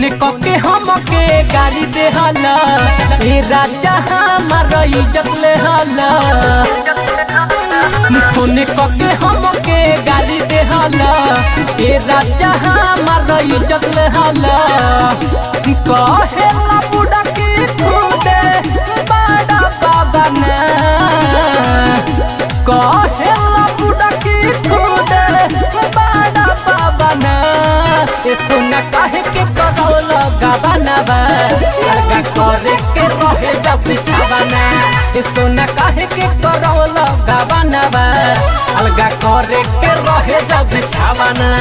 Phone कके हमके गाड़ी दे हला ए राजा हमार इज्जत ले हला। फोन कके हमके गाड़ी दे हला ए राजा हमार इज्जत ले हला। कहेला बुढ़ा की खुदे बड़ा बाबा ना, कहेला बुढ़ा की खुदे बड़ा बाबा ना। ए सोना काहे के करौल गबनवा लगा करे के रहे जब बिछावना। ए सोना काहे के करौल गबनवा अलगा करे के रहे जब बिछावना।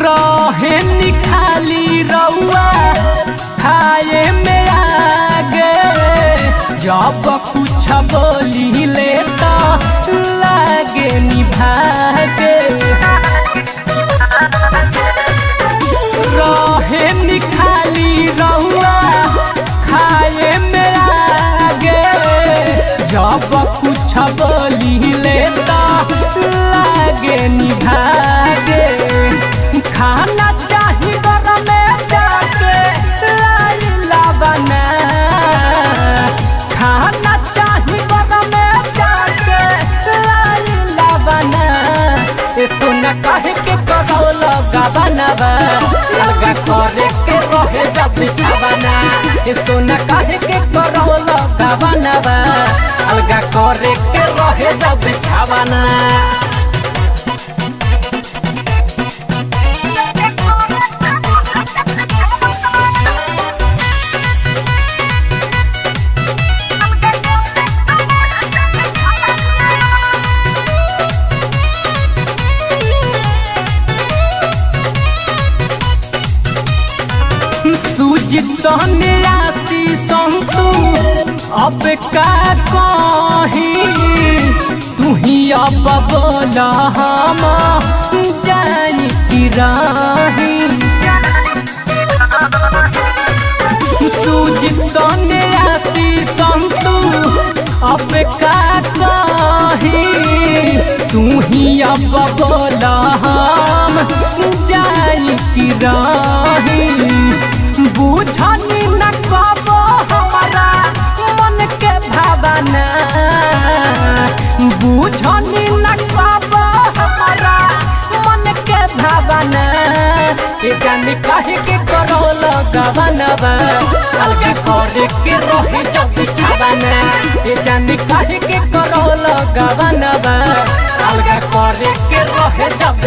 रहे निखाली रउआ खाए में आगे, जब कुछ बोली लेता लागे निभागे। रहे निखाली रउआ खाए में आगे, जब कुछ बोली लेता लागे निभागे। खाना चाहिए घर में जाके लाइला बना, खाना चाहिए घर में जाके लाइला बना। ए सोना काहे के करौल गबनवा लगा करे के रहे जब बिछावना। ए सोना काहे के करौल गबनवा अलगा करे के रहे जब बिछावना। सोने आती संतू अब का कहीं, तू ही अब बोला हम जानी की राही। सूझ सोने आती संतू अब का कहीं, तू ही अब बोला हम जानी की राही। बुझनी न कबो हमारा मन के भावना, बुझनी न कबो हमारा मन के भावना। ए जाने काहे के करौल गबनवा अलगा करे के रहे जब बिछावना। ए जाने काहे के करौल गबनवा अलगा करे के रहे जब